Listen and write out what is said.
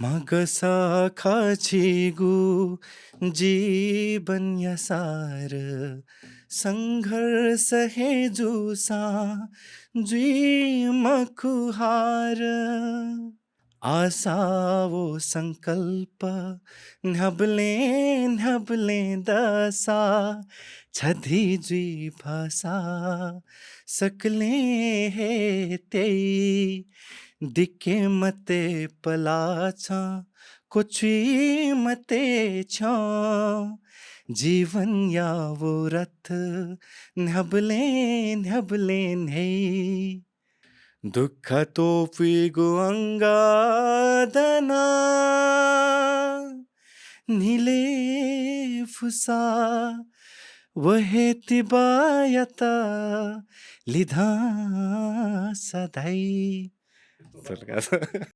मग साखाची जीवन यसार संघर्ष हे जुसा जी मखुहार आसावो संकल्प न्हबले न्हबले दसा छधी जी भाषा सकले हे ते दिके मते पलाछा कुछ मते छा जीवन या वो रथ न्हबले न्हबले नहीं दुःख तोफिगु अंगादना नीले फुसा वहे तिबायता लिधा सदाई चल का